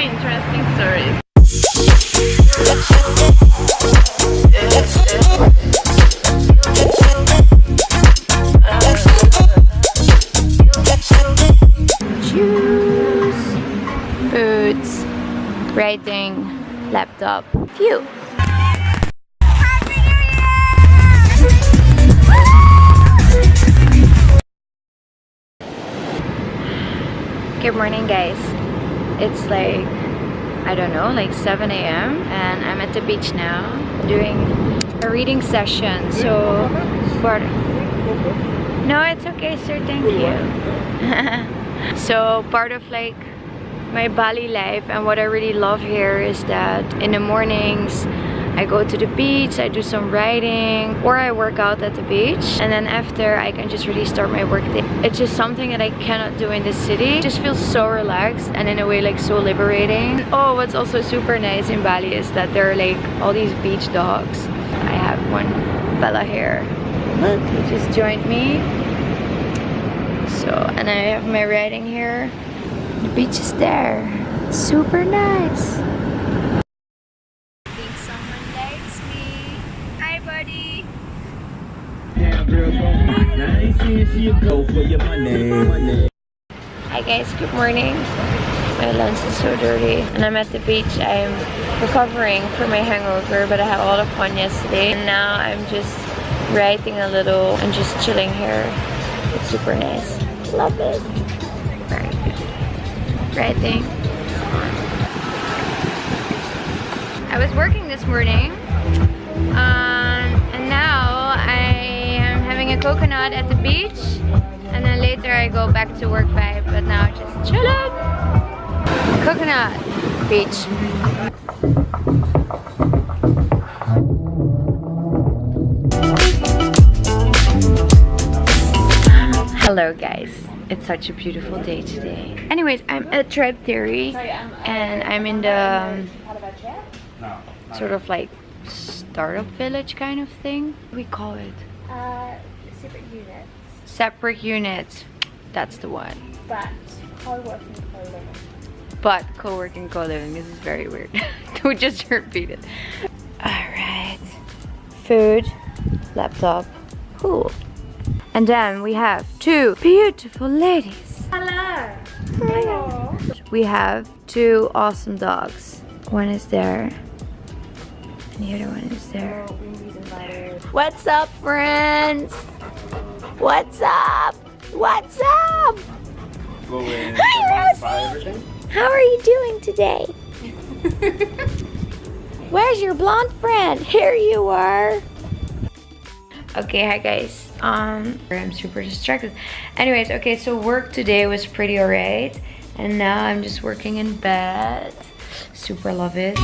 interesting stories. Juice, foods, writing, laptop, phew. Good morning, guys. It's like, I don't know, like 7 a.m. and I'm at the beach now doing a reading session. So, no, it's okay, sir, thank you. So part of like my Bali life and what I really love here is that in the mornings I go to the beach, I do some writing, or I work out at the beach, and then after I can just really start my work day. It's just something that I cannot do in the city. It just feels so relaxed and in a way like so liberating. Oh, what's also super nice in Bali is that there are like all these beach dogs. I have one fella here. He just joined me. So, and I have my writing here. The beach is there. Super nice. Hi guys, good morning. My lens is so dirty and I'm at the beach. I'm recovering from my hangover, but I had a lot of fun yesterday and now I'm just writing a little and just chilling here. It's super nice. Love it. Writing. I was working this morning and now I am having a coconut at the beach, and then later I go back to work vibe, but now just chilling. Coconut beach. Hello guys, it's such a beautiful day today. Anyways, I'm at Tribe Theory and I'm in the sort of like startup village kind of thing. What do we call it? Separate units. Separate units. That's the one. But co-working, co-living. But co-working, co-living. This is very weird. Don't just repeat it. Alright. Food. Laptop. Cool. And then we have two beautiful ladies. Hello. Hello. We have two awesome dogs. One is there. And the other one is there. What's up, friends? What's up? What's up? Hi, Rosie. How are you doing today? Where's your blonde friend? Here you are. Okay, hi guys. I'm super distracted. Anyways, okay, so work today was pretty alright, and now I'm just working in bed. Super love it.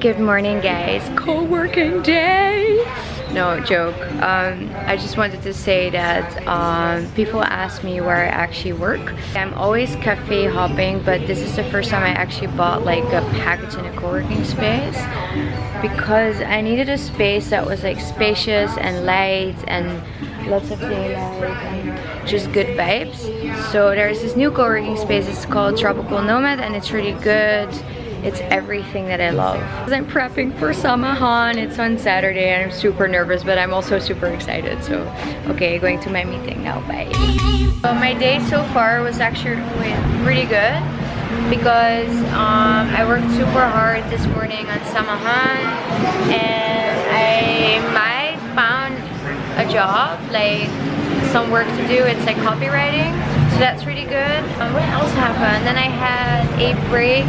Good morning, guys. Co-working day. No joke. I just wanted to say that people ask me where I actually work. I'm always cafe hopping, but this is the first time I actually bought like a package in a co-working space because I needed a space that was like spacious and light and lots of daylight and just good vibes. So there's this new co-working space. It's called Tropical Nomad and it's really good. It's everything that I love. I'm prepping for Samahan. It's on Saturday and I'm super nervous, but I'm also super excited. So, okay, going to my meeting now. Bye. So my day so far was actually pretty good because I worked super hard this morning on Samahan and I might found a job, like some work to do. It's like copywriting. So that's really good. What else happened? Then I had a break.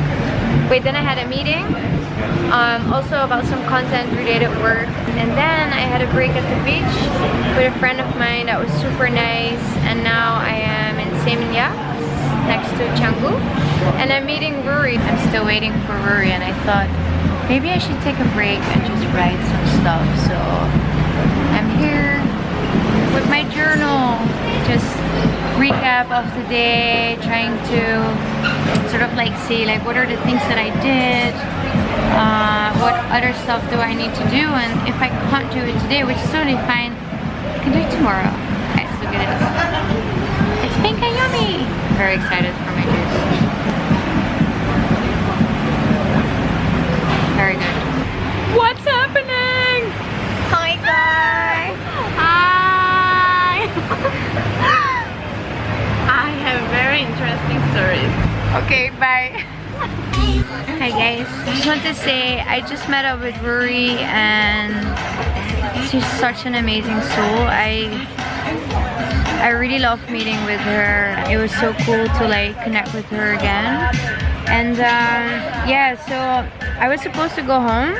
Wait, then I had a meeting also about some content related work, and then I had a break at the beach with a friend of mine that was super nice, and now I am in Seminyak next to Canggu and I'm meeting Rory. I'm still waiting for Rory and I thought maybe I should take a break and just write some stuff. So I'm here with my journal, just recap of the day, trying to sort of like see like what are the things that I did, what other stuff do I need to do, and if I can't do it today, which is totally fine, I can do it tomorrow. Guys, look at this. It's pink and yummy! very excited for my juice. Very good. What's happening? Hi guys! Hi! I have very interesting stories. Okay, bye. Hi guys, I just want to say I just met up with Rory and she's such an amazing soul. I really love meeting with her. It was so cool to like connect with her again. And yeah, so I was supposed to go home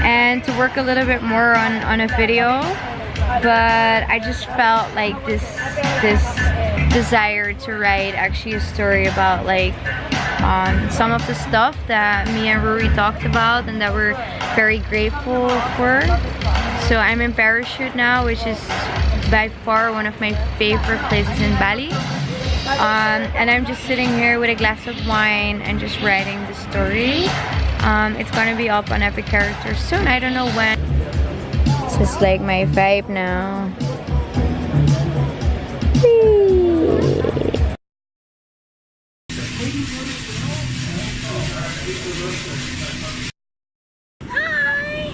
and to work a little bit more on a video, but I just felt like this desire to write actually a story about like some of the stuff that me and Rory talked about and that we're very grateful for. So I'm in Parachute now, which is by far one of my favorite places in Bali. And I'm just sitting here with a glass of wine and just writing the story. It's gonna be up on Epic Characters soon, I don't know when. This is like my vibe now. Hi!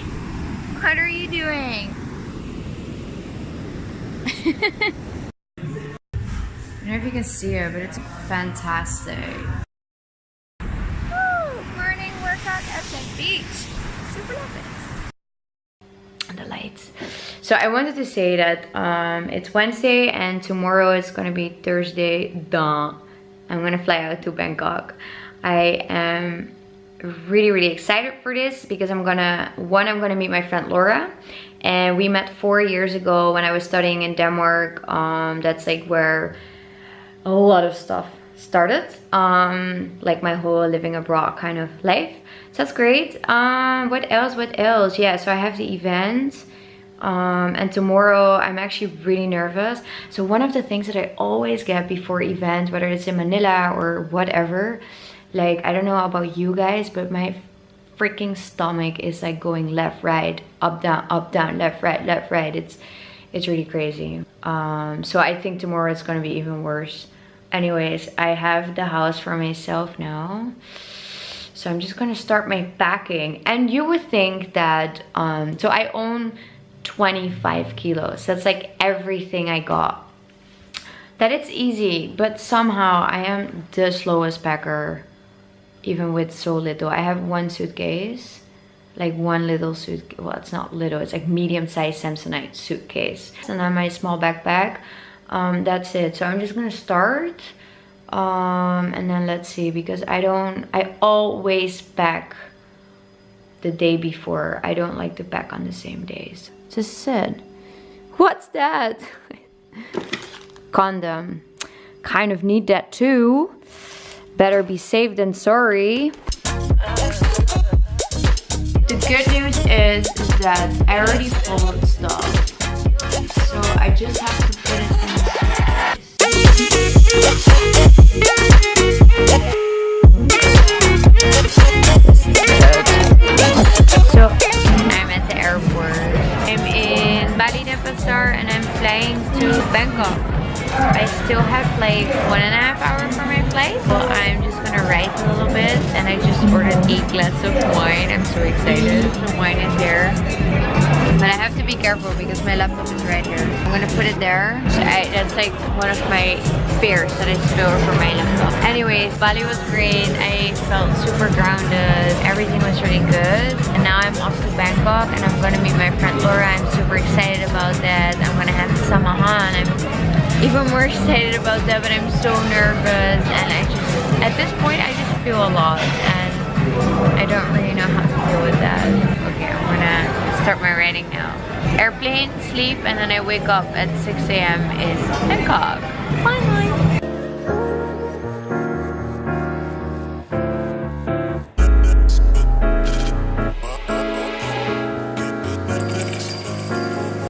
What are you doing? I don't know if you can see it, but it's fantastic. Woo! Morning workout at the beach. Super love it. And the lights. So I wanted to say that it's Wednesday and tomorrow is gonna be Thursday. Duh. I'm gonna fly out to Bangkok. I am really excited for this because I'm gonna meet my friend Laura. And we met 4 years ago when I was studying in Denmark. That's like where a lot of stuff started, like my whole living abroad kind of life. So that's great. What else? Yeah, so I have the event, and tomorrow I'm actually really nervous. So one of the things that I always get before events, whether it's in Manila or whatever, like I don't know about you guys, but my freaking stomach is like going left, right, up, down, left, right. It's really crazy. So I think tomorrow it's gonna be even worse. Anyways, I have the house for myself now. So I'm just gonna start my packing. And you would think that, so I own 25 kilos. That's like everything I got. That it's easy, but somehow I am the slowest packer, even with so little. I have one suitcase, like one little suitcase. Well, it's not little, it's like medium-sized Samsonite suitcase. And then my small backpack. That's it. So I'm just gonna start and then let's see, because I always pack the day before. I don't like to pack on the same days. Just said, what's that? Condom. Kind of need that too. Better be safe than sorry. The good news is that I already folded stuff, so I just have to put it in the So I'm at the airport. I'm in Bali Denpasar and I'm flying to Bangkok. I still have like 1.5 hours for my flight, so I'm just gonna write a little bit. And I just ordered 8 glasses of wine. I'm so excited. The wine is here. But I have to be careful because my laptop is right here. I'm gonna put it there. So that's like one of my fears, that I spill over my laptop. Anyways, Bali was great. I felt super grounded. Everything was really good. And now I'm off to Bangkok and I'm gonna meet my friend Laura. I'm super excited about that. I'm gonna have Samahan. I'm even more excited about that, but I'm so nervous. And at this point, I just feel a lot. And I don't really know how to deal with that. Okay, I'm gonna start my writing now. Airplane, sleep, and then I wake up at 6 a.m. in Bangkok.